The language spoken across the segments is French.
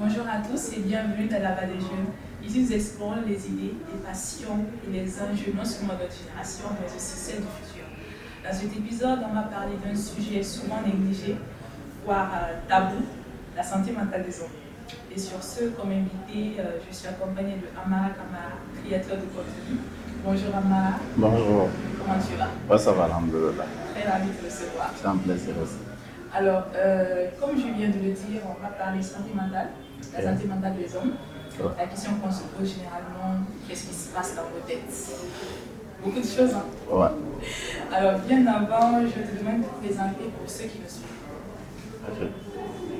Bonjour à tous et bienvenue dans la Voix des Jeunes. Ici, nous explorons les idées, les passions et les enjeux non seulement de notre génération, mais aussi celle du futur. Dans cet épisode, on va parler d'un sujet souvent négligé, voire tabou, la santé mentale des hommes. Et sur ce, comme invité, je suis accompagnée de Amara Kamara, créateur de contenu. Bonjour Amara. Bonjour. Comment tu vas? Ouais, ça va, alhamdoulilah. Très ravie de te recevoir. C'est un plaisir aussi. Alors, comme je viens de le dire, on va parler santé mentale, la santé mentale des hommes. Ouais. La question qu'on se pose généralement, qu'est-ce qui se passe dans vos têtes? Beaucoup de choses, hein? Ouais. Alors, bien avant, je te demande de te présenter pour ceux qui me suivent. Ok.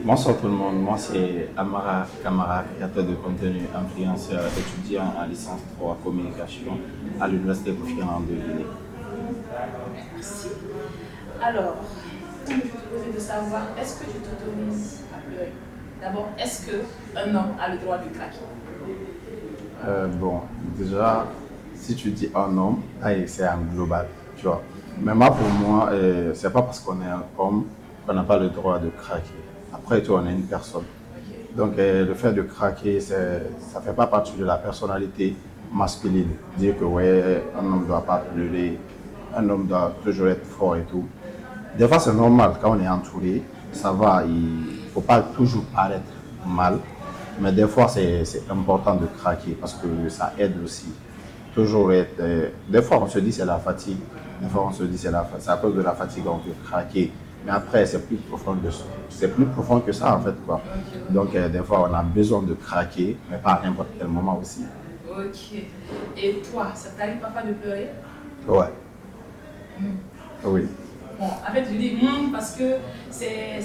Bonsoir tout le monde, moi c'est Amara Kamara, créateur de contenu, influenceur, étudiant en licence 3 communication à l'université Kofi Annan de Guinée. Merci. Alors, je vais te poser de savoir, est-ce que tu t'autorises à pleurer? D'abord, est-ce qu'un homme a le droit de craquer? Bon, déjà, si tu dis un homme, c'est un global, tu vois. Mais moi, pour moi, c'est pas parce qu'on est un homme qu'on n'a pas le droit de craquer. Après tout, on est une personne. Ok. Donc, le fait de craquer, ça ne fait pas partie de la personnalité masculine. Dire que, ouais, un homme ne doit pas pleurer, un homme doit toujours être fort et tout. Des fois, c'est normal, quand on est entouré, ça va, il ne faut pas toujours paraître mal, mais des fois, c'est important de craquer parce que ça aide aussi. Toujours être. Des fois, on se dit c'est la fatigue, des fois, on se dit c'est à cause de la fatigue qu'on peut craquer. Mais après, c'est plus profond que ça, en fait, quoi. Ok. Donc, des fois, on a besoin de craquer, mais pas à n'importe quel moment aussi. Ok. Et toi, ça t'arrive parfois de pleurer? Ouais, Hmm. oui. Bon, en fait, je dis parce que c'est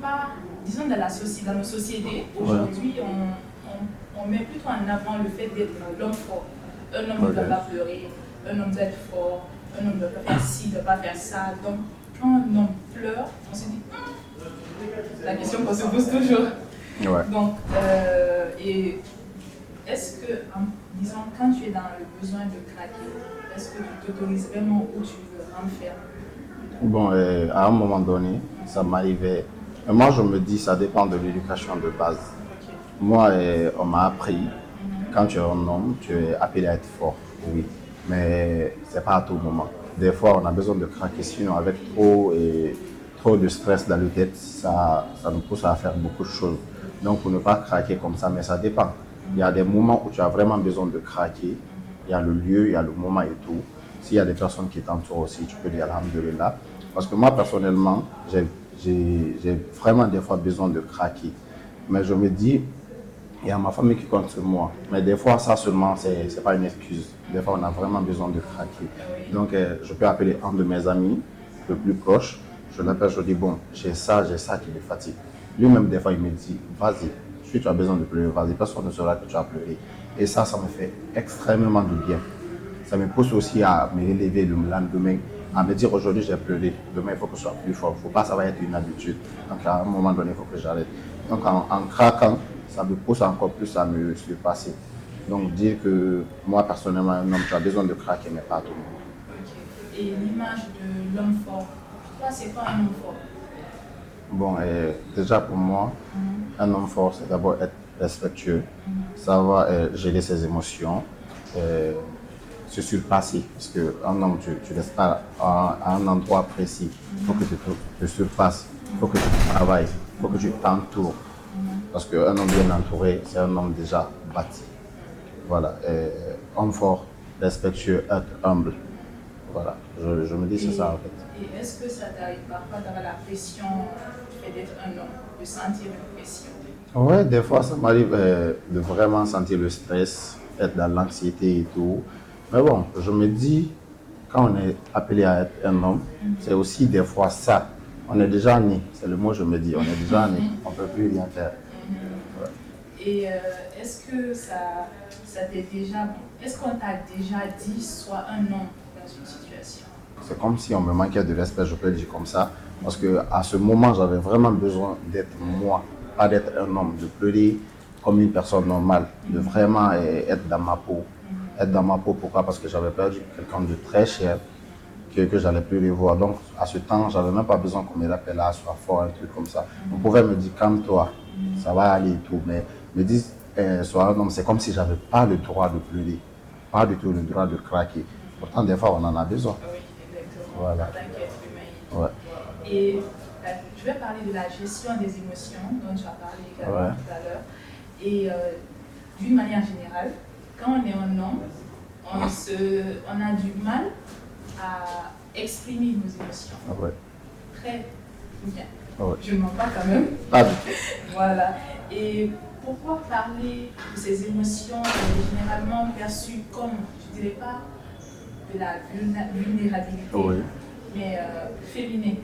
pas, disons, dans nos sociétés, aujourd'hui, on met plutôt en avant le fait d'être l'homme fort. Un homme ne doit pas pleurer, un homme doit être fort, un homme ne doit pas faire ci, ne doit pas faire ça. Donc, quand un homme pleure, on se dit, la question qu'on se pose toujours. Ouais. Donc, et est-ce que, disons, quand tu es dans le besoin de craquer, est-ce que tu t'autorises vraiment ou tu veux renfermer? Bon, à un moment donné, ça m'arrivait. Mais moi, je me dis, ça dépend de l'éducation de base. Ok. Moi, on m'a appris, quand tu es un homme, tu es appelé à être fort, oui. Mais c'est pas à tout moment. Des fois, on a besoin de craquer, sinon avec trop de stress dans le tête, ça nous pousse à faire beaucoup de choses. Donc, pour ne pas craquer comme ça, mais ça dépend. Il y a des moments où tu as vraiment besoin de craquer. Il y a le lieu, il y a le moment et tout. S'il y a des personnes qui t'entourent aussi, tu peux dire alhamdoulilah. Parce que moi, personnellement, j'ai vraiment des fois besoin de craquer. Mais je me dis, il y a ma famille qui compte sur moi. Mais des fois, ça seulement, c'est pas une excuse. Des fois, on a vraiment besoin de craquer. Donc, je peux appeler un de mes amis, le plus proche. Je l'appelle, je dis, bon, j'ai ça qui me fatigue. Lui-même, des fois, il me dit, vas-y, si tu as besoin de pleurer, vas-y, personne ne saura que tu as pleuré. Et ça me fait extrêmement du bien. Ça me pousse aussi à me relever le lendemain, à me dire aujourd'hui j'ai pleuré, demain il faut que je sois plus fort. Il ne faut pas, ça va être une habitude. Donc à un moment donné, il faut que j'arrête. Donc en craquant, ça me pousse encore plus à me surpasser. Donc dire que moi personnellement, un homme, tu as besoin de craquer, mais pas à tout le monde. Ok. Et l'image de l'homme fort, toi, c'est pas un homme fort. Bon, déjà pour moi, un homme fort, c'est d'abord être respectueux, savoir gérer ses émotions, euh, se surpasser. Parce qu'un homme, tu ne restes pas à un endroit précis. Il faut que tu te surpasses, il faut que tu travailles, il faut que tu t'entoures. Parce qu'un homme bien entouré, c'est un homme déjà bâti. Voilà. Homme fort, respectueux, être humble. Voilà. Je me dis c'est ça en fait. Et est-ce que ça t'arrive parfois d'avoir la pression du fait d'être un homme, de sentir une pression? Ouais, des fois, ça m'arrive de vraiment sentir le stress, être dans l'anxiété et tout. Mais bon, je me dis, quand on est appelé à être un homme, c'est aussi des fois ça. On est déjà né, c'est le mot que je me dis, on est déjà né, on ne peut plus rien faire. Ouais. Et est-ce que ça t'est déjà, est-ce qu'on t'a déjà dit sois un homme dans une situation? C'est comme si on me manquait de respect, je peux le dire comme ça. Parce qu'à ce moment, j'avais vraiment besoin d'être moi, pas d'être un homme, de pleurer comme une personne normale, de vraiment être dans ma peau. Être dans ma peau, pourquoi? Parce que j'avais perdu quelqu'un de très cher que j'allais plus les voir. Donc, à ce temps, j'avais même pas besoin qu'on me rappelle là, sois fort, un truc comme ça. On pouvait me dire, calme-toi, ça va aller et tout. Mais me disent, sois un homme, c'est comme si j'avais pas le droit de pleurer, pas du tout le droit de craquer. Pourtant, des fois, on en a besoin. Oui, exactement. Voilà. En tant qu'être humain. Ouais. Et je vais parler de la gestion des émotions dont tu as parlé également Ouais. tout à l'heure. Et d'une manière générale, quand on est un homme, on a du mal à exprimer nos émotions. Ouais. Très bien. Ouais. Je ne mens pas quand même. Pas du tout. Voilà. Et pourquoi parler de ces émotions généralement perçues comme, je ne dirais pas de la vulnérabilité, Oui. mais féminin.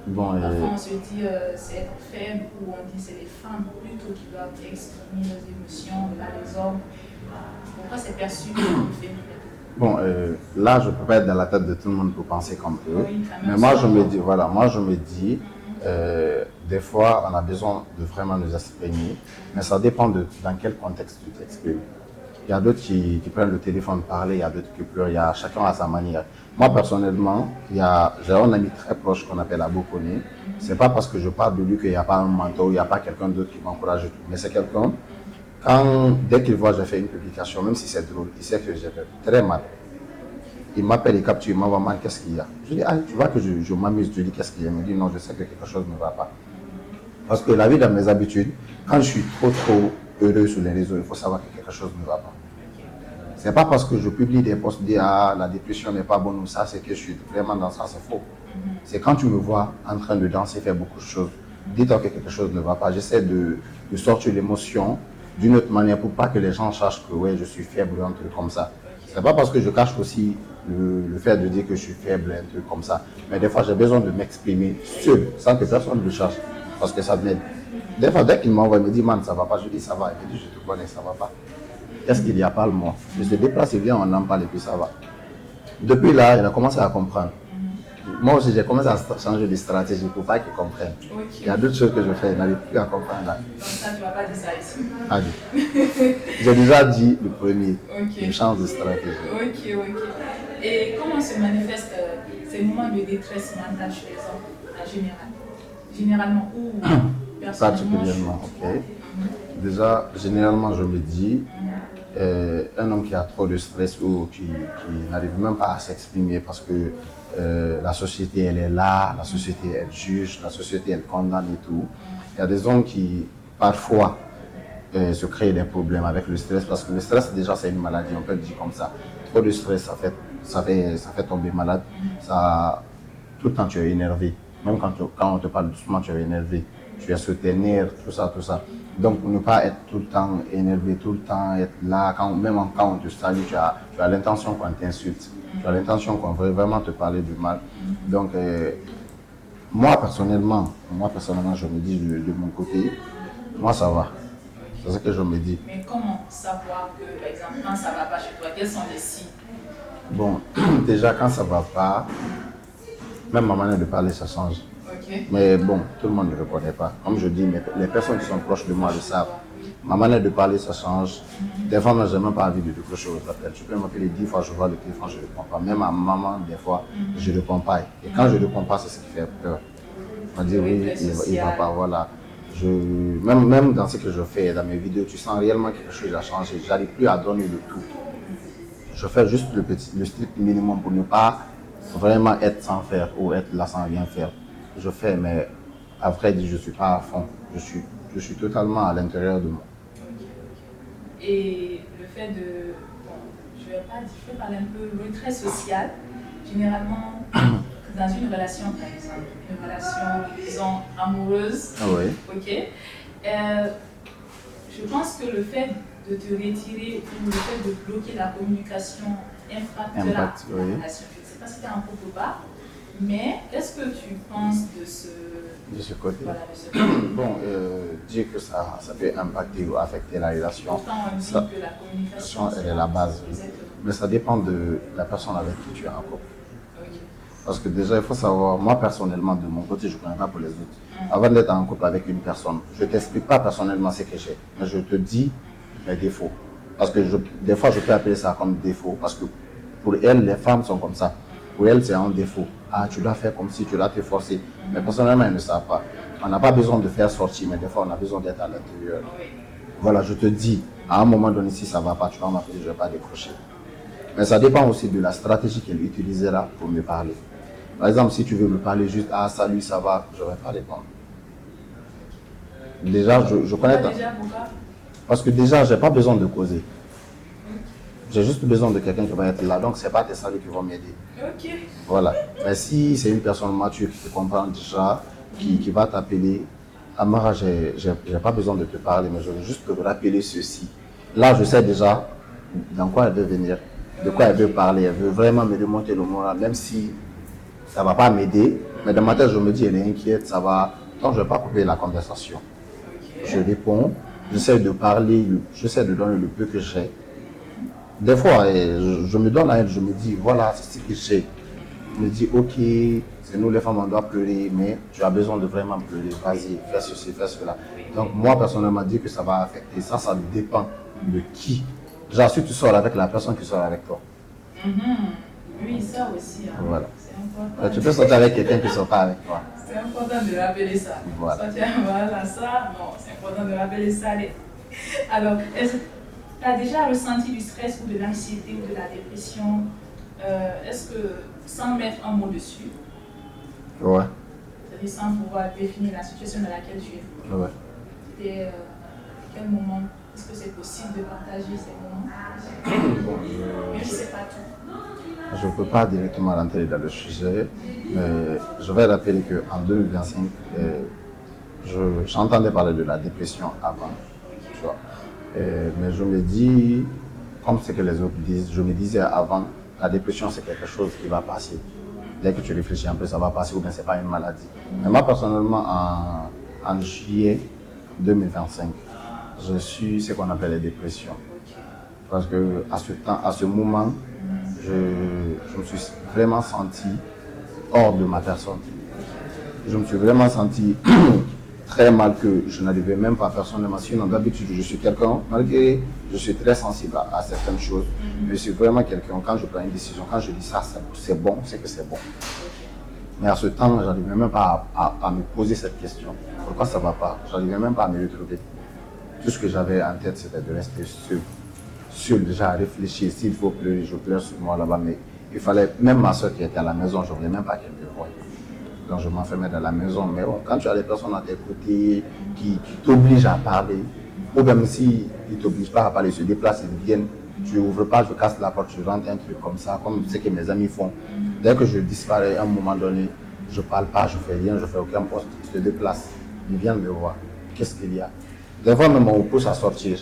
Bon, Parfois on se dit c'est être faible, ou on dit c'est les femmes plutôt qui doivent exprimer nos émotions, pas les hommes. Pourquoi c'est perçu comme féminin? bon, là, je ne peux pas être dans la tête de tout le monde pour penser comme eux. Oui, quand même, Mais moi, ça, je me non. dis, voilà, moi, je me dis, des fois, on a besoin de vraiment nous exprimer, mais ça dépend de dans quel contexte tu t'exprimes. Il y a d'autres qui prennent le téléphone parler, il y a d'autres qui pleurent, chacun à sa manière. Moi, personnellement, j'ai un ami très proche qu'on appelle Abou Koné. C'est pas parce que je parle de lui qu'il n'y a pas un mentor, il n'y a pas quelqu'un d'autre qui m'encourage et tout. Mais c'est quelqu'un, dès qu'il voit que j'ai fait une publication, même si c'est drôle, il sait que j'ai fait très mal. Il m'appelle, il capture, il m'envoie mal, qu'est-ce qu'il y a? Je dis, ah, tu vois que je m'amuse, je dis, qu'est-ce qu'il y a? Il me dit, non, je sais que quelque chose ne va pas. Parce que la vie dans mes habitudes, quand je suis trop heureux sur les réseaux, il faut savoir que quelque chose ne va pas. C'est pas parce que je publie des posts, dire ah, la dépression n'est pas bonne ou ça, c'est que je suis vraiment dans ça, c'est faux. C'est quand tu me vois en train de danser, faire beaucoup de choses, dis-toi que quelque chose ne va pas. J'essaie de sortir l'émotion d'une autre manière pour pas que les gens sachent que ouais, je suis faible ou un truc comme ça. C'est pas parce que je cache aussi le fait de dire que je suis faible, un truc comme ça. Mais des fois, j'ai besoin de m'exprimer seul, sans que personne ne le cherche, parce que ça m'aide. Des fois, dès qu'il m'envoie, il me dit, man, ça va pas. Je dis, ça va. Il me dit, je te connais, ça va pas. Qu'est-ce qu'il y a, parle-moi. Je se déplace, il vient, on en parle et puis ça va. Depuis là, il a commencé à comprendre. Moi aussi, j'ai commencé à changer de stratégie pour pas qu'il comprenne. Ok. Il y a d'autres choses que je fais, il n'arrive plus à comprendre là. Donc ça, tu ne vas pas dire ça ici. Ah, j'ai déjà dit le premier. Ok. Je change de stratégie. Ok. Et comment se manifestent ces moments de détresse mentale chez les hommes en général? Généralement ou personnellement? Particulièrement, ok. Déjà, généralement, je me dis, un homme qui a trop de stress ou qui n'arrive même pas à s'exprimer parce que la société, elle est là, la société, elle juge, la société, elle condamne et tout. Il y a des hommes qui, parfois, se créent des problèmes avec le stress parce que le stress, déjà, c'est une maladie, on peut le dire comme ça. Trop de stress, ça fait tomber malade. Tout le temps, tu es énervé. Même quand on te parle doucement, tu es énervé. Tu es sur tes nerfs, tout ça. Donc, pour ne pas être tout le temps énervé, tout le temps être là, même quand on te salue, tu as l'intention qu'on t'insulte. Tu as l'intention qu'on veut vraiment te parler du mal. Donc, moi, personnellement, je me dis de mon côté, moi, ça va. C'est ce que je me dis. Mais comment savoir que, par exemple, quand ça ne va pas chez toi, quels sont les signes? Bon, déjà, quand ça ne va pas, même ma manière de parler, ça change. Ok. Mais bon, tout le monde ne le reconnaît pas. Comme je dis, les personnes qui sont proches de moi le savent. Ma manière de parler, ça change. Des fois, moi, je n'ai même pas envie de décrocher aux appels. Tu peux m'appeler 10 fois, je vois le téléphone, je ne réponds pas. Même à ma maman, des fois, je ne réponds pas. Et quand je ne réponds pas, c'est ce qui fait peur. On dit oui, il ne va pas, voilà. Même dans ce que je fais, dans mes vidéos, tu sens réellement que quelque chose a changé. Je n'arrive plus à donner le tout. Je fais juste le strict minimum pour ne pas vraiment être sans faire ou être là sans rien faire. Je fais, mais à vrai dire, je ne suis pas à fond. Je suis totalement à l'intérieur de moi. Et le fait de, bon, je vais parler un peu retrait social, généralement dans une relation par exemple, une relation disons amoureuse, Oui. ok, je pense que le fait de te retirer ou le fait de bloquer la communication impacte la relation. Je ne sais pas si tu as un propos ou pas, mais qu'est-ce que tu penses de ce côté? Voilà, de ce côté. Bon, dire que ça peut impacter ou affecter la relation. Pourtant, on dit que la communication, elle est la base. Exactement. Mais ça dépend de la personne avec qui tu es en couple. Okay. Parce que déjà, il faut savoir, moi personnellement, de mon côté, je ne connais pas pour les autres. Avant d'être en couple avec une personne, je ne t'explique pas personnellement ce que j'ai, mais je te dis mes défauts. Parce que des fois, je peux appeler ça comme défaut, parce que pour elles, les femmes sont comme ça. Pour elles, c'est un défaut. Ah, tu dois faire comme si, tu dois te forcer. Mais personnellement, elles ne savent pas. On n'a pas besoin de faire sortir, mais des fois, on a besoin d'être à l'intérieur. Oui. voilà, je te dis, à un moment donné, si ça ne va pas, tu vas m'appeler, je ne vais pas décrocher. Mais ça dépend aussi de la stratégie qu'elle utilisera pour me parler. Par exemple, si tu veux me parler juste, ah salut, ça va, je ne vais pas répondre. Déjà, je connais. Déjà, pourquoi? Parce que déjà, je n'ai pas besoin de causer. J'ai juste besoin de quelqu'un qui va être là. Donc, ce n'est pas tes saluts qui vont m'aider. Ok. Voilà. Mais si c'est une personne mature qui te comprend déjà, qui va t'appeler, Amara, je n'ai pas besoin de te parler, mais je veux juste te rappeler ceci. Là, je sais déjà dans quoi elle veut venir, de quoi elle veut parler. Elle veut vraiment me remonter le moral, même si ça ne va pas m'aider. Mais dans ma tête, je me dis, elle est inquiète, ça va. Donc, je ne vais pas couper la conversation. Je réponds, j'essaie de parler, j'essaie de donner le peu que j'ai. Des fois, je me donne à elle, je me dis, voilà, c'est ce que j'ai. Je me dis, ok, c'est nous les femmes, on doit pleurer, mais tu as besoin de vraiment pleurer. Vas-y, fais ceci, fais cela. Donc, moi, personnellement, dit que ça va affecter. Ça dépend de qui. Genre, si tu sors avec la personne qui sort avec toi. Oui, ça aussi. Hein. Voilà. C'est important. Tu peux sortir avec quelqu'un qui ne sort pas avec toi. C'est important de rappeler ça. Voilà. Voilà, ça, non, c'est important de rappeler ça. Alors, est-ce que tu as déjà ressenti du stress ou de l'anxiété ou de la dépression? Est-ce que, sans mettre un mot dessus, Ouais. c'est-à-dire sans pouvoir définir la situation dans laquelle tu es, Ouais. et quel moment est-ce que c'est possible de partager ces moments? Mais je ne sais pas tout. Je ne peux pas directement rentrer dans le sujet, mais je vais rappeler qu'en 2025, j'entendais parler de la dépression avant, tu vois. Mais je me dis, comme ce que les autres disent, je me disais avant, la dépression c'est quelque chose qui va passer. Dès que tu réfléchis un peu, ça va passer ou bien ce n'est pas une maladie. Mais moi personnellement, en juillet 2025, je suis ce qu'on appelle les dépressions. Parce que à ce moment, je me suis vraiment senti hors de ma personne. Je me suis vraiment senti très mal que je n'arrivais même pas personnellement. Sinon, d'habitude, je suis quelqu'un, malgré je suis très sensible à certaines choses, mais je suis vraiment quelqu'un, quand je prends une décision, quand je dis ça, c'est bon, c'est que c'est bon. Mais à ce temps, je n'arrivais même pas à me poser cette question. Pourquoi ça ne va pas? Je n'arrivais même pas à me retrouver. Tout ce que j'avais en tête, c'était de rester seul déjà à réfléchir. S'il faut pleurer, je pleure sur moi là-bas. Mais il fallait, même ma soeur qui était à la maison, je ne voulais même pas qu'elle me voie. Donc je m'enfermais dans la maison. Mais bon, quand tu as des personnes à tes côtés qui t'obligent à parler, ou même s'ils ne t'obligent pas à parler, ils se déplacent, ils viennent, tu n'ouvres pas, je casse la porte, je rentre un truc comme ça, comme ce que mes amis font. Dès que je disparais, à un moment donné, je ne parle pas, je ne fais rien, je ne fais aucun poste, ils se déplacent, ils viennent me voir. Qu'est-ce qu'il y a? Des fois même on me pousse à sortir.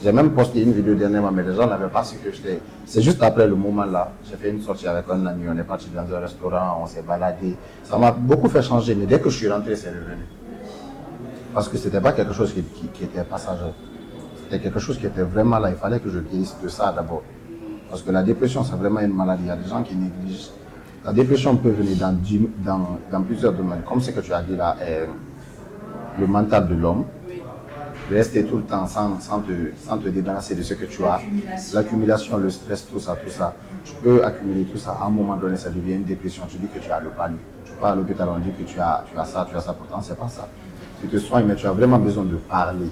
J'ai même posté une vidéo dernièrement, mais les gens n'avaient pas su que j'étais. C'est juste après le moment là, j'ai fait une sortie avec un ami, on est parti dans un restaurant, on s'est baladé. Ça m'a beaucoup fait changer, mais dès que je suis rentré, c'est revenu. Parce que ce n'était pas quelque chose qui était passager. C'était quelque chose qui était vraiment là. Il fallait que je guérisse de ça d'abord. Parce que la dépression, c'est vraiment une maladie. Il y a des gens qui négligent. La dépression peut venir dans plusieurs domaines. Comme ce que tu as dit là, le mental de l'homme. Rester tout le temps sans te débarrasser de ce que tu as. L'accumulation, le stress, tout ça. Tu peux accumuler tout ça. À un moment donné, ça devient une dépression. Tu dis que tu as le panique. Tu pars à l'hôpital, on dit que tu as ça. Pourtant, c'est pas ça. Tu te soignes, mais tu as vraiment besoin de parler.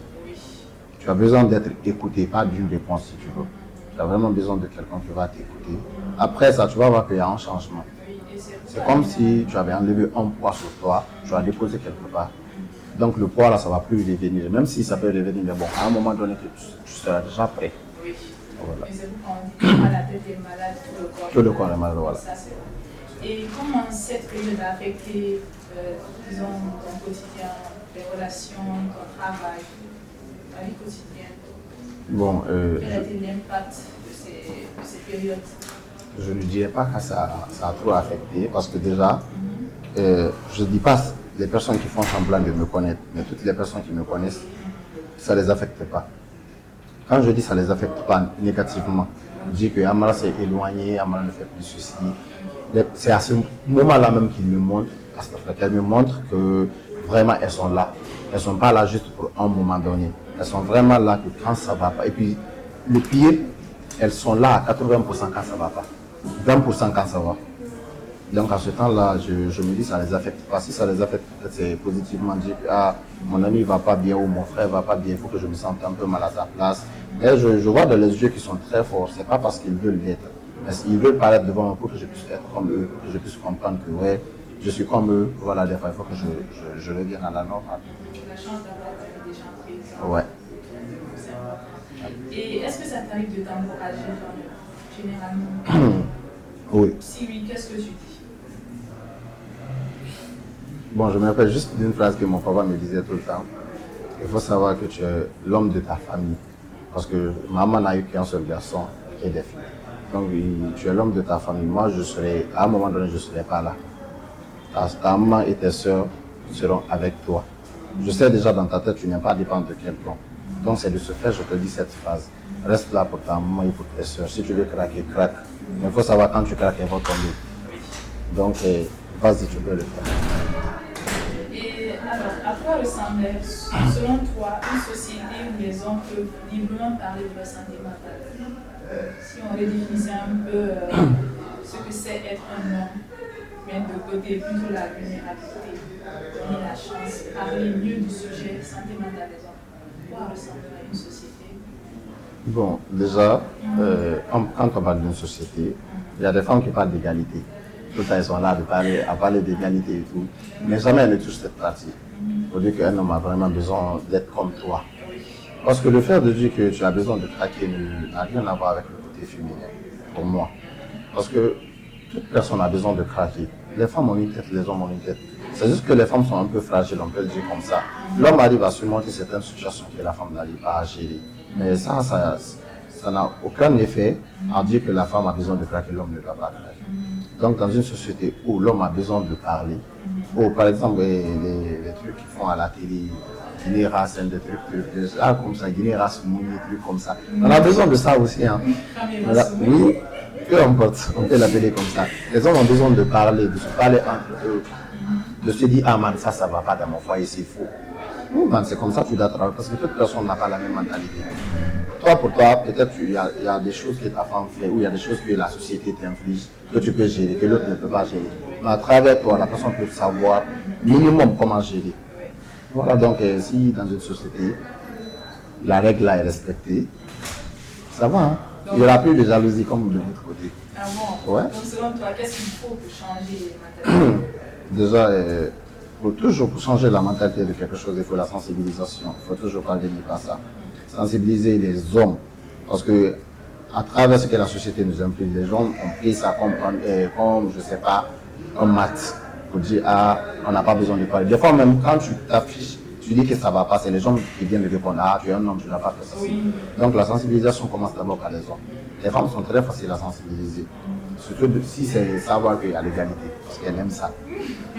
Tu as besoin d'être écouté, pas d'une réponse si tu veux. Tu as vraiment besoin de quelqu'un qui va t'écouter. Après ça, tu vas voir qu'il y a un changement. C'est comme si tu avais enlevé un poids sur toi, tu as déposé quelque part. Donc le poids là, ça ne va plus revenir. Même si ça peut revenir, mais bon, à un moment donné, tu seras déjà prêt. Oui. Voilà. Mais c'est vous quand on dit que la tête est malade, Tout le corps est malade, voilà. Ça, c'est vrai. Et comment cette période a affecté, disons, ton quotidien, tes relations, ton travail, ta vie quotidienne? Bon, quel a été l'impact de ces périodes? Je ne dirais pas que ça a trop affecté, parce que déjà, je ne dis pas les personnes qui font semblant de me connaître, mais toutes les personnes qui me connaissent, ça ne les affecte pas. Quand je dis ça ne les affecte pas négativement, je dis que Amara s'est éloignée, Amara ne fait plus ceci. C'est à ce moment-là même qu'ils me montrent, qu'elles me montrent que vraiment elles sont là. Elles ne sont pas là juste pour un moment donné. Elles sont vraiment là que quand ça ne va pas. Et puis, le pire, elles sont là à 80% quand ça ne va pas. 20% quand ça va. Donc à ce temps-là, je me dis ça les affecte pas. Si ça les affecte, peut-être c'est positivement dit que ah, mon ami va pas bien ou mon frère va pas bien, il faut que je me sente un peu mal à sa place. Mais je vois dans les yeux qui sont très forts, c'est pas parce qu'ils veulent l'être, mais ils veulent paraître devant moi pour que je puisse être comme eux, pour que je puisse comprendre que ouais, je suis comme eux, voilà, des fois il faut que je revienne à la normale. La chance d'avoir des gens présents. Ouais. C'est important. Et est-ce que ça t'arrive de t'encourager généralement? Oui. Si oui, qu'est-ce que tu dis? Bon, je me rappelle juste d'une phrase que mon papa me disait tout le temps. Il faut savoir que tu es l'homme de ta famille. Parce que maman n'a eu qu'un seul garçon et des filles. Donc, tu es l'homme de ta famille. Moi, à un moment donné, je ne serai pas là. Ta maman et tes soeurs seront avec toi. Je sais déjà dans ta tête, tu n'es pas dépendre de quelqu'un. Donc, c'est de ce fait, je te dis cette phrase. Reste là pour ta maman et pour tes soeurs. Si tu veux craquer, craque. Mais il faut savoir quand tu craques, elles vont tomber. Donc, vas-y, tu peux le faire. Et alors, à quoi ressemble, selon toi, une société où les hommes peuvent librement parler de leur santé mentale? Si on redéfinissait un peu ce que c'est être un homme, mettre de côté plutôt la vulnérabilité, donner la chance, parler mieux du sujet santé mentale des hommes. À quoi ressemblerait une société? Bon, déjà, quand on parle d'une société, il y a des femmes qui parlent d'égalité. Tout le temps, elles sont là à parler d'égalité et tout. Mais jamais elles ne touchent cette partie. Pour dire qu'un homme a vraiment besoin d'être comme toi. Parce que le fait de dire que tu as besoin de craquer n'a rien à voir avec le côté féminin, pour moi. Parce que toute personne a besoin de craquer. Les femmes ont une tête, les hommes ont une tête. C'est juste que les femmes sont un peu fragiles, on peut le dire comme ça. L'homme arrive à surmonter certaines situations que la femme n'arrive pas à gérer. Mais ça n'a aucun effet à dire que la femme a besoin de craquer, l'homme ne doit pas craquer. Donc dans une société où l'homme a besoin de parler, ou par exemple les trucs qu'ils font à la télé, Guinée race, des trucs comme ça, Guinée race, des trucs comme ça. On a besoin de ça aussi. Hein. Oui, peu importe, on peut l'appeler comme ça. Les hommes ont besoin de parler, de se parler entre eux, de se dire ah man, ça va pas dans mon foyer, c'est faux. Non, man, c'est comme ça que tu dois travailler, parce que toute personne n'a pas la même mentalité. Toi, pour toi, peut-être il y a des choses que ta femme fait, ou il y a des choses que la société t'inflige, que tu peux gérer, que l'autre ne peut pas gérer. Mais à travers toi, la personne peut savoir minimum comment gérer. Voilà, donc si dans une société, la règle là est respectée, ça va. Hein? Il n'y aura plus de jalousie comme de l'autre côté. Ah bon? Ouais. Donc selon toi, qu'est-ce qu'il faut pour changer les mentalités? Déjà, pour changer la mentalité de quelque chose, il faut la sensibilisation. Il faut toujours pas venir par ça. Sensibiliser les hommes. Parce que à travers ce que la société nous implique, les gens ont pris ça comme je sais pas, un maths. Pour dire, ah, on n'a pas besoin de parler. Des fois, même quand tu t'affiches, tu dis que ça va pas, c'est les gens qui viennent de répondre, ah, tu es un homme, tu n'as pas fait ça. Oui. Donc la sensibilisation commence d'abord par les hommes. Les femmes sont très faciles à sensibiliser. Surtout si c'est savoir qu'il y a l'égalité, parce qu'elles aiment ça.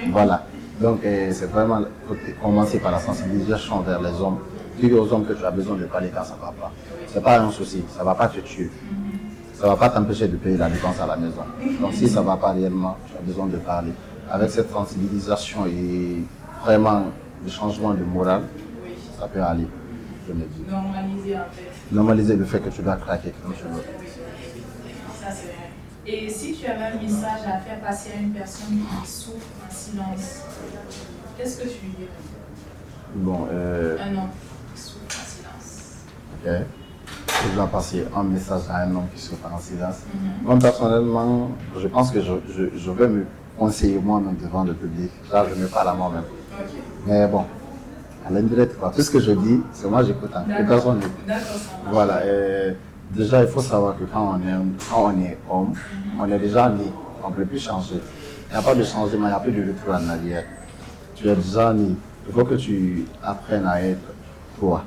Voilà. Donc c'est vraiment commencer par la sensibilisation vers les hommes. Dire aux hommes que tu as besoin de parler quand ça ne va pas. Ce n'est pas un souci, ça ne va pas te tuer. Ça ne va pas t'empêcher de payer la dépense à la maison. Donc si ça ne va pas réellement, tu as besoin de parler. Avec cette sensibilisation et vraiment le changement de morale, ça peut aller, je me dis. Normaliser en fait. Normaliser le fait que tu dois craquer comme tu veux. Ça c'est vrai. Et si tu avais un message à faire passer à une personne qui souffre en silence, qu'est-ce que tu lui dirais? Bon, Un homme qui souffre en silence. Ok. Je dois passer un message à un homme qui souffre en silence. Moi, personnellement, je pense que je vais me conseiller moi-même devant le public. Là, je me parle à moi-même. Okay. Mais bon, à l'indirect, tout ce que je dis, c'est moi j'écoute. Hein. Personne n'écoute. Voilà. Déjà, il faut savoir que quand on est homme, on est déjà né. On ne peut plus changer. Il n'y a pas de changement, il n'y a plus de retour en arrière. Tu es déjà né. Il faut que tu apprennes à être toi,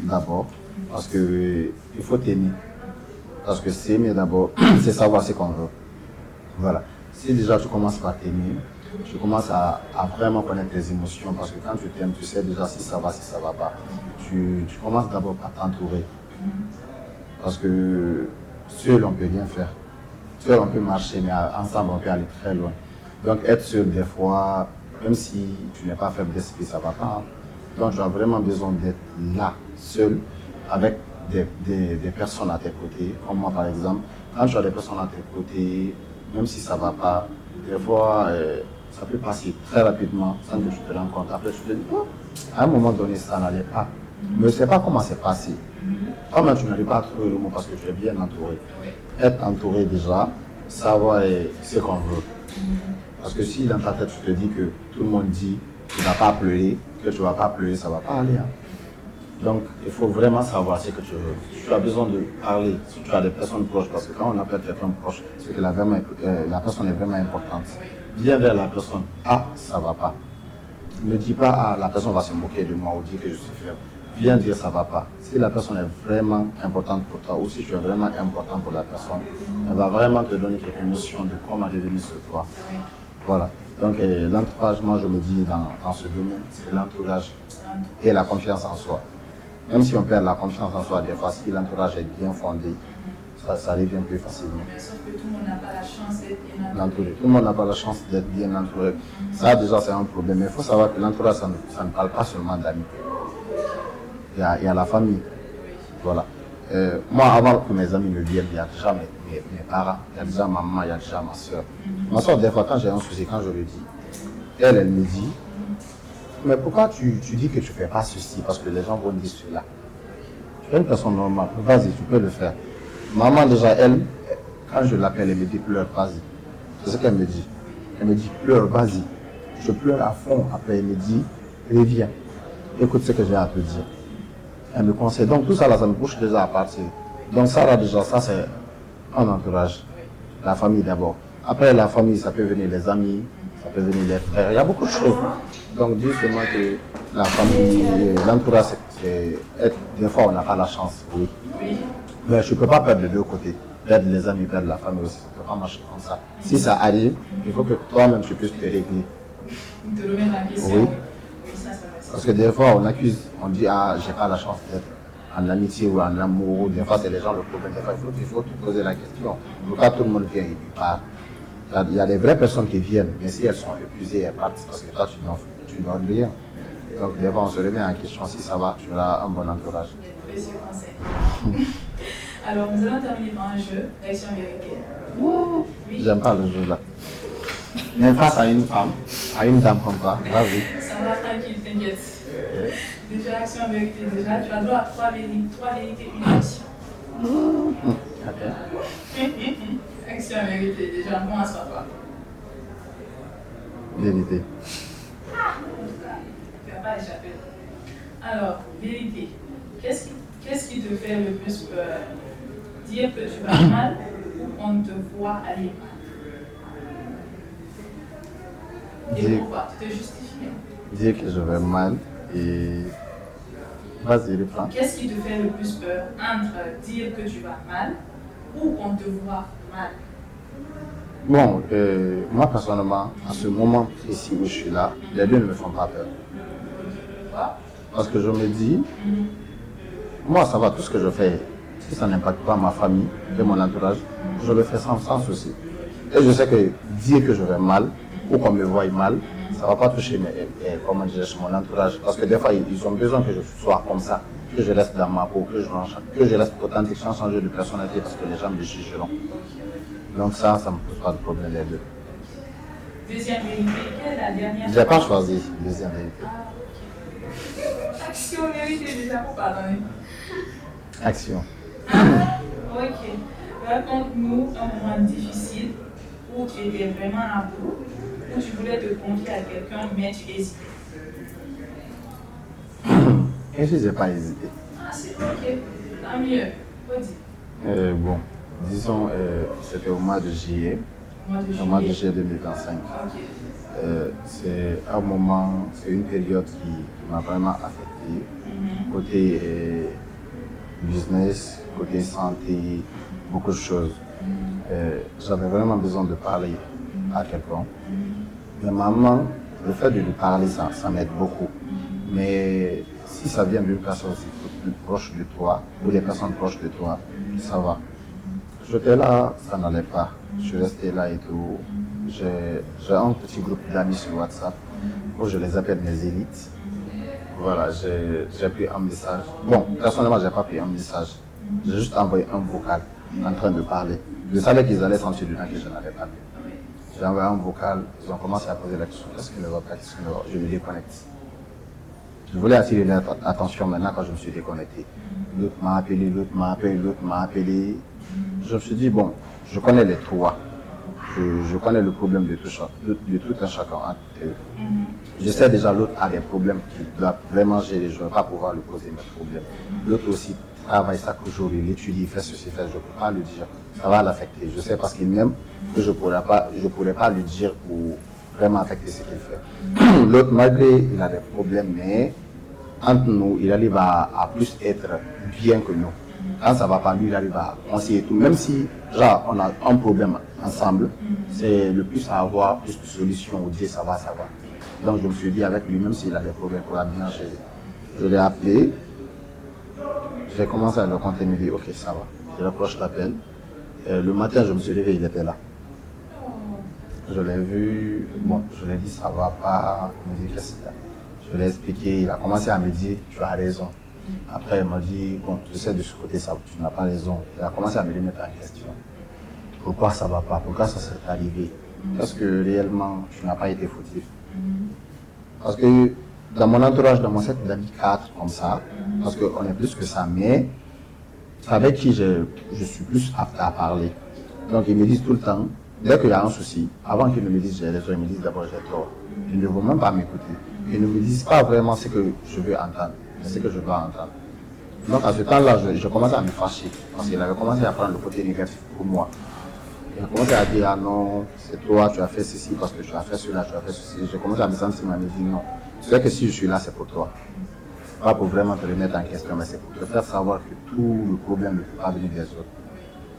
d'abord. Parce que il faut t'aimer. Parce que s'aimer d'abord, c'est savoir ce qu'on veut. Voilà. Si déjà tu commences par t'aimer, tu commences à vraiment connaître tes émotions. Parce que quand tu t'aimes, tu sais déjà si ça va pas. Tu commences d'abord par t'entourer. Parce que seul, on ne peut rien faire. Seul, on peut marcher, mais ensemble, on peut aller très loin. Donc, être seul, des fois, même si tu n'es pas faible d'esprit, ça ne va pas. Hein. Donc, tu as vraiment besoin d'être là, seul, avec des personnes à tes côtés. Comme moi, par exemple, quand tu as des personnes à tes côtés, même si ça ne va pas, Des fois, ça peut passer très rapidement sans que tu te rendes compte. Après, tu te dis, oh, à un moment donné, ça n'allait pas. Mais je ne sais pas comment c'est passé. Toi-même, tu n'arrives pas à trouver le mot parce que tu es bien entouré. Être entouré déjà, savoir ce qu'on veut. Parce que si dans ta tête, tu te dis que tout le monde dit que tu ne vas pas pleurer, que tu ne vas pas pleurer, ça ne va pas aller. Hein. Donc, il faut vraiment savoir ce que tu veux. Si tu as besoin de parler, si tu as des personnes proches, parce que quand on appelle quelqu'un proche, c'est que la personne est vraiment importante. Viens vers la personne. Ah, ça ne va pas. Ne dis pas, ah, la personne va se moquer de moi ou dire que je suis faible. Viens dire, ça ne va pas. Si la personne est vraiment importante pour toi ou si tu es vraiment important pour la personne, elle va vraiment te donner quelques notions de comment revenir sur toi. Voilà. Donc, l'entourage, moi, je me dis dans ce domaine, c'est l'entourage et la confiance en soi. Même si on perd la confiance en soi, des fois, si l'entourage est bien fondé, ça revient plus facilement. Mais sauf que tout le monde n'a pas la chance d'être bien entouré. Tout le monde n'a pas la chance d'être bien entouré. Ça, déjà, c'est un problème. Mais il faut savoir que l'entourage, ça ne parle pas seulement d'amis. Il y a la famille. Voilà. Moi, avant que mes amis me viennent, il y a déjà mes parents, il y a déjà ma maman, il y a déjà ma soeur. Ma soeur, des fois, quand j'ai un souci, quand je le dis, elle me dit, mais pourquoi tu dis que tu ne fais pas ceci? Parce que les gens vont dire cela. Tu es une personne normale, vas-y, tu peux le faire. Maman, déjà, elle, quand je l'appelle, elle me dit pleure, vas-y. C'est ce qu'elle me dit. Elle me dit pleure, vas-y. Je pleure à fond. Après, elle me dit reviens. Écoute ce que j'ai à te dire. Elle me conseille. Donc tout ça là, ça me pousse déjà à partir. Donc ça là déjà, ça c'est un entourage. La famille d'abord. Après la famille, ça peut venir les amis, ça peut venir les frères. Il y a beaucoup de choses. Donc dis seulement que la famille, l'entourage, des fois on n'a pas la chance, oui. Mais je ne peux pas perdre de deux côtés. Perdre les amis, perdre la famille aussi. Ça ne peut pas marcher comme ça. Si ça arrive, il faut que toi-même tu puisses te régler. Te remettre la question. Oui. Ça va. Parce que des fois, on accuse, on dit, ah, j'ai pas la chance d'être en amitié ou en amour. Des fois, c'est les gens le problème. Des fois, il faut te poser la question. Pourquoi tout le monde vient et part? Il y a des vraies personnes qui viennent, mais si elles sont épuisées, elles partent parce que toi, tu n'as rien. Donc, des fois, on se remet en question si ça va, tu auras un bon entourage. Précieux conseil. Alors, nous allons terminer par un jeu, réaction vérité. Oui. J'aime pas le jeu là. Mais face à une femme, à une dame comme toi, vas-y. Ça va tranquille, t'inquiète. Déjà, action vérité, déjà, tu as droit à trois vérités, une action. Ok. Action vérité, déjà, bon à soi, toi. Vérité. Tu n'as pas échappé. Alors, vérité. Qu'est-ce qui te fait le plus peur? Dire que tu vas mal ou on te voit aller mal? Et pourquoi? Tu te justifies. Dire que je vais mal et... Vas-y, reprends. Qu'est-ce qui te fait le plus peur entre dire que tu vas mal ou on te voit mal? Bon, moi personnellement, à ce moment précis où je suis là, les deux ne me font pas peur. Pourquoi? Parce que je me dis, moi ça va, tout ce que je fais, si ça n'impacte pas ma famille et mon entourage, je le fais sans souci. Et je sais que dire que je vais mal ou qu'on me voie mal, ça ne va pas toucher mon entourage. Parce que des fois, ils ont besoin que je sois comme ça, que je reste dans ma peau, que je reste authentique sans changer de personnalité parce que les gens me jugeront. Donc ça ne me pose pas de problème les deux. Deuxième vérité, quelle est la dernière? Je n'ai pas choisi deuxième vérité. Action vérité déjà, pardonnez. Action. Ok. Raconte-nous un moment difficile où tu étais vraiment à bout, où tu voulais te confier à quelqu'un, mais tu hésitais. Et je n'ai pas hésité. Ah, c'est ok. Tant mieux. Vas-y. Bon, disons, c'était au mois de juillet. Au mois de juillet 2025. Ok. C'est un moment, c'est une période qui m'a vraiment affecté. Côté business, côté santé, beaucoup de choses. J'avais vraiment besoin de parler à quelqu'un. Mais maman, le fait de lui parler, ça m'aide beaucoup. Mais si ça vient d'une personne aussi plus proche de toi, ou des personnes proches de toi, ça va. J'étais là, ça n'allait pas. Je suis resté là et tout. J'ai un petit groupe d'amis sur WhatsApp où je les appelle mes élites. Voilà, j'ai pris un message. Bon, personnellement, je n'ai pas pris un message. J'ai juste envoyé un vocal en train de parler. Je savais qu'ils allaient sentir du temps que je n'avais pas vu. J'ai envoyé un vocal, ils ont commencé à poser la question, qu'est-ce qui ne va pas, qu'est-ce qui ne va pas? Je me déconnecte. Je voulais attirer l'attention maintenant quand je me suis déconnecté. L'autre m'a appelé, l'autre m'a appelé, l'autre m'a appelé. Je me suis dit, bon, je connais les trois. Je connais le problème de tout un chacun entre eux. Je sais déjà l'autre a des problèmes qu'il doit vraiment gérer. Je ne vais pas pouvoir lui poser mes problèmes. L'autre aussi travaille chaque jour, il étudie, il fait ceci, fait. Je ne peux pas lui dire. Ça va l'affecter. Je sais parce qu'il m'aime que je ne pourrais pas lui dire pour vraiment affecter ce qu'il fait. L'autre, malgré il a des problèmes, mais entre nous, il arrive à plus être bien que nous. Quand ça ne va pas, lui, il arrive à conseiller tout. Même si, genre, on a un problème ensemble, c'est le plus à avoir plus de solutions ou dire ça va, ça va. Donc, je me suis dit avec lui, même s'il a des problèmes pour la bien gérer, je l'ai appelé. J'ai commencé à le compter, il me dit, ok, ça va. Je reproche l'appel. Le matin, je me suis réveillé, il était là. Je l'ai vu, bon, je lui ai dit, ça va pas. Il me dit, qu'est-ce que c'est? Je l'ai expliqué, il a commencé à me dire, tu as raison. Après, il m'a dit, bon, je sais de ce côté, ça, tu n'as pas raison. Il a commencé à me remettre en question. Pourquoi ça ne va pas? Pourquoi ça s'est arrivé? Parce que réellement, tu n'as pas été fautif. Parce que dans mon entourage, dans mon cercle d'amis 4 comme ça, parce qu'on est plus que ça, mais c'est avec qui je suis plus apte à parler. Donc, ils me disent tout le temps, dès qu'il y a un souci, avant qu'ils ne me disent j'ai raison, ils me disent d'abord j'ai tort. Ils ne vont même pas m'écouter. Ils ne me disent pas vraiment ce que je veux entendre. C'est ce que je dois entendre. Donc à ce temps-là, je commençais à me fâcher parce qu'il avait commencé à prendre le côté négatif pour moi. Il a commencé à dire ah non, c'est toi, tu as fait ceci parce que tu as fait cela, tu as fait ceci. J'ai commencé à me sentir mal, me dire non. Tu sais que si je suis là, c'est pour toi. Pas pour vraiment te remettre en question, mais c'est pour te faire savoir que tout le problème ne peut pas venir des autres.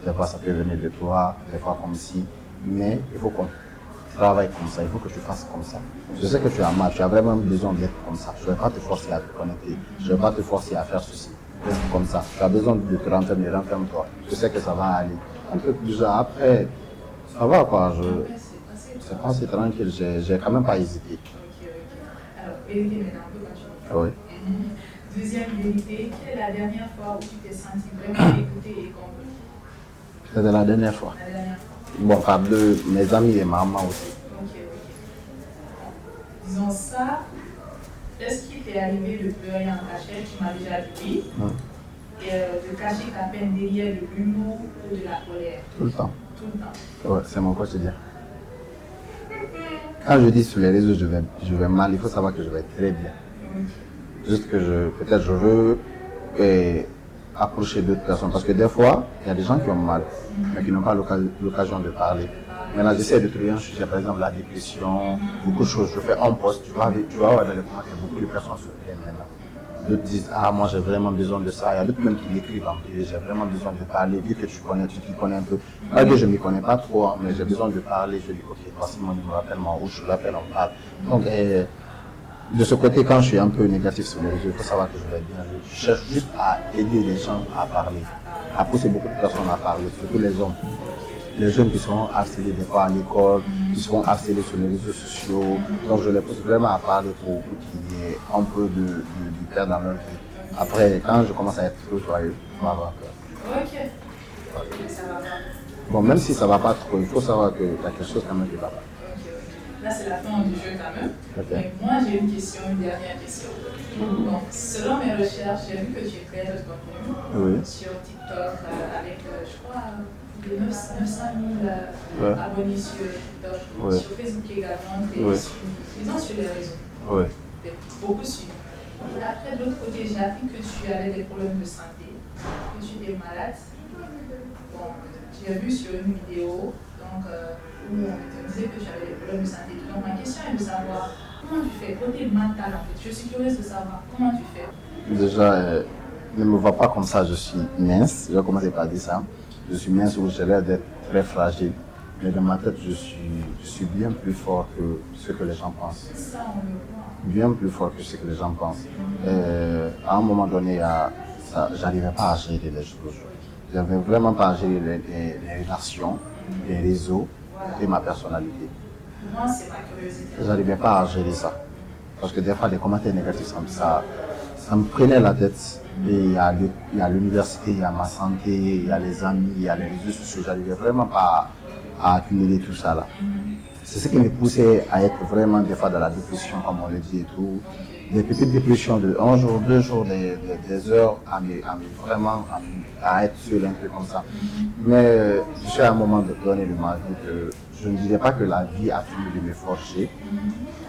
Des fois, ça peut venir de toi, des fois comme ici, mais il faut qu'on travaille comme ça, il faut que tu fasses comme ça. Je sais que tu as mal, tu as vraiment besoin d'être comme ça. Je ne vais pas te forcer à te connecter, je ne vais pas te forcer à faire ceci. Reste comme ça. Tu as besoin de te renfermer, renferme-toi. Je sais que ça va aller. Un peu plus après, ça va quoi. C'est pas si tranquille, j'ai quand même pas hésité. Ok. Alors, vérité maintenant, on peut continuer. Oui. Deuxième vérité, quelle est la dernière fois où tu t'es senti vraiment écouté et compris? C'était la dernière fois. La dernière fois. Bon, par mes amis et ma maman aussi. Ok. Disons ça, est-ce qu'il t'est arrivé de pleurer en cachette? Tu m'as déjà dit oui. Et de cacher ta peine derrière de l'humour ou de la colère? Tout le temps. Tout le temps. Ouais, c'est mon quotidien. Quand je dis sur les réseaux je vais mal, il faut savoir que je vais très bien. Juste que peut-être je veux approcher d'autres personnes. Parce que des fois, il y a des gens qui ont mal, mais qui n'ont pas l'occasion de parler. Maintenant, j'essaie de trouver un sujet, par exemple la dépression, beaucoup de choses. Je fais un post, tu vas voir dans les commentaires, beaucoup de personnes se plaignent maintenant. D'autres disent, ah, moi j'ai vraiment besoin de ça. Il y a d'autres même qui l'écrivent en privé, j'ai vraiment besoin de parler, vu que tu t'y connais un peu. Malgré je ne m'y connais pas trop, mais j'ai besoin de parler. Je dis, ok, voici mon numéro, appelle-moi, ou je l'appelle, on parle. Donc, de ce côté, quand je suis un peu négatif sur les réseaux, il faut savoir que je vais bien. Je cherche juste à aider les gens à parler, à pousser beaucoup de personnes à parler, surtout les hommes. Les jeunes qui sont harcelés des fois à l'école, qui sont harcelés sur les réseaux sociaux. Donc je les pousse vraiment à parler pour qu'il y ait un peu de paix dans leur vie. Après, quand je commence à être trop joyeux, on va avoir peur. Ok. Ça va pas. Bon, même si ça ne va pas trop, il faut savoir qu'il y a quelque chose quand même qui ne va pas. Là, c'est la fin du jeu quand même. Okay. Mais moi, j'ai une dernière question. Donc, selon mes recherches, j'ai vu que tu crées de contenu sur TikTok avec, je crois, 900 000 abonnés sur TikTok, sur Facebook également, disons sur les réseaux. Beaucoup suivis. Après, de l'autre côté, j'ai appris que tu avais des problèmes de santé, que tu étais malade. Bon, j'ai vu sur une vidéo où on te disait que tu avais des problèmes de santé. Donc, ma question est de savoir comment tu fais, côté mental en fait. Je suis curieuse de savoir comment tu fais. Déjà, ne me vois pas comme ça, je suis mince. Je vais commencer par dire ça. Je suis mince ou j'ai l'air d'être très fragile. Mais dans ma tête, je suis bien plus fort que ce que les gens pensent. Ça, on le voit. Bien plus fort que ce que les gens pensent. À un moment donné, j'arrivais pas à gérer les choses. Je n'arrivais vraiment pas à gérer les relations, les réseaux et ma personnalité. Pour moi, c'est ma curiosité. Je n'arrivais pas à gérer ça. Parce que des fois, les commentaires négatifs, ça me prenait la tête. Et il y a l'université, il y a ma santé, il y a les amis, il y a les réseaux sociaux. Je n'arrivais vraiment pas à accumuler tout ça là. C'est ce qui me poussait à être vraiment des fois dans la dépression, comme on le dit et tout. Des petites dépressions de 1 jour, 2 jours, des heures à être seul un peu comme ça. Mais je suis à un moment donné de ma vie que je ne dirais pas que la vie a fini de me forger,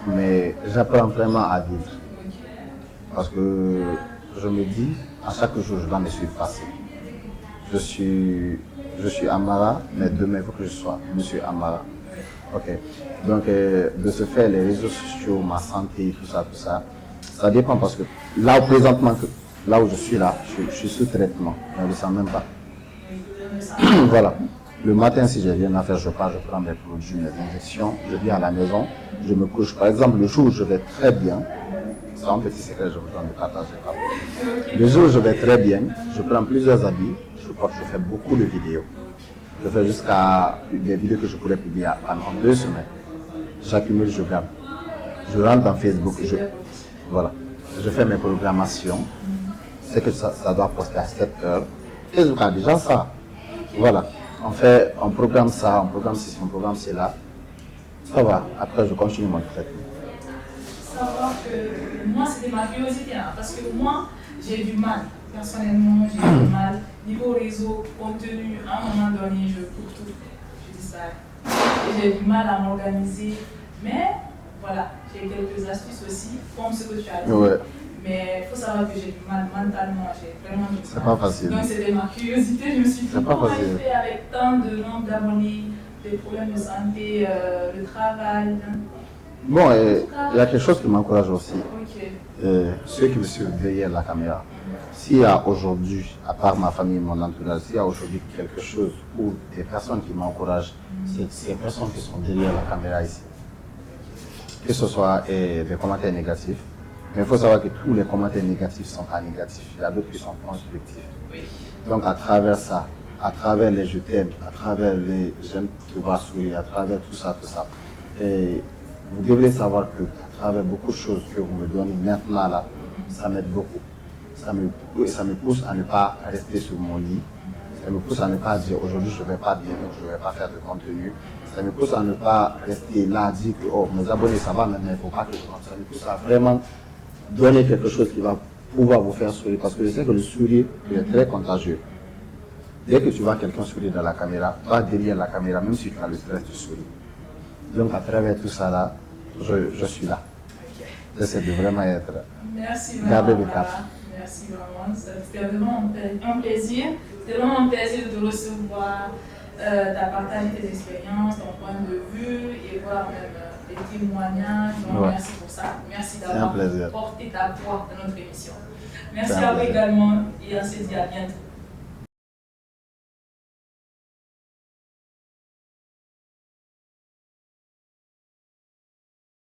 mais j'apprends vraiment à vivre. Parce que je me dis, à chaque jour, je dois me surpasser. Je suis Amara, mais demain, il faut que je sois Monsieur Amara. Ok. Donc, de ce fait, les réseaux sociaux, ma santé, tout ça, ça dépend parce que là, présentement, là où je suis là, je suis sous traitement. Je ne le sens même pas. Voilà. Le matin, si j'ai rien à faire, je pars, je prends mes produits, mes injections, je viens à la maison, je me couche. Par exemple, le jour où je vais très bien, c'est un petit secret, je vous donne de partager. Le jour où je vais très bien, je prends plusieurs habits, je fais beaucoup de vidéos. Je fais jusqu'à des vidéos que je pourrais publier pendant 2 semaines. J'accumule, je garde. Je rentre dans Facebook, voilà. Je fais mes programmations. C'est que ça doit poster à 7 heures. Facebook a déjà ça. Voilà. On programme ça, on programme ceci, on programme cela. Ça va. Après, je continue mon traitement. Savoir que moi, c'était ma curiosité, hein, parce que moi, j'ai du mal. Personnellement, j'ai du mal. Niveau réseau, contenu, à un moment donné, je coupe tout. Je disparais. Et j'ai du mal à m'organiser. Mais voilà, j'ai quelques astuces aussi, comme ce que tu as dit. Ouais. Mais il faut savoir que j'ai du mal mentalement, j'ai vraiment du mal. C'est pas facile. Donc c'était ma curiosité, je me suis dit, comment il fait avec tant de nombre d'abonnés, des problèmes de santé, le travail. Bon, il y a quelque chose qui m'encourage aussi. Okay. Ceux qui me suivent derrière la caméra. S'il y a aujourd'hui, à part ma famille et mon entourage, s'il y a aujourd'hui quelque chose ou des personnes qui m'encouragent, c'est ces personnes qui sont derrière la caméra ici. Que ce soit des commentaires négatifs, mais il faut savoir que tous les commentaires négatifs ne sont pas négatifs. Il y a d'autres qui sont constructifs. Oui. Donc à travers ça, à travers les je t'aime, à travers les j'aime te voir sourire, à travers tout ça, et vous devez savoir que à travers beaucoup de choses que vous me donnez maintenant là, ça m'aide beaucoup. Ça me pousse à ne pas rester sur mon lit. Ça me pousse à ne pas dire aujourd'hui je ne vais pas bien, donc je ne vais pas faire de contenu. Ça me pousse à ne pas rester là à dire que oh, mes abonnés ça va maintenant, il ne faut pas que je rentre. Ça me pousse à vraiment donner quelque chose qui va pouvoir vous faire sourire. Parce que je sais que le sourire est très contagieux. Dès que tu vois quelqu'un sourire dans la caméra, toi derrière la caméra, même si tu as le stress, tu souris. Donc à travers tout ça là, je suis là. J'essaie de vraiment être. Merci Garder vraiment. le cap. Merci vraiment. C'était vraiment un plaisir. C'était vraiment un plaisir de te recevoir, partager tes expériences, ton point de vue et voir même les témoignages. Donc, ouais. Merci pour ça. Merci d'avoir porté ta voix dans notre émission. Merci à vous également et on se dit à bientôt.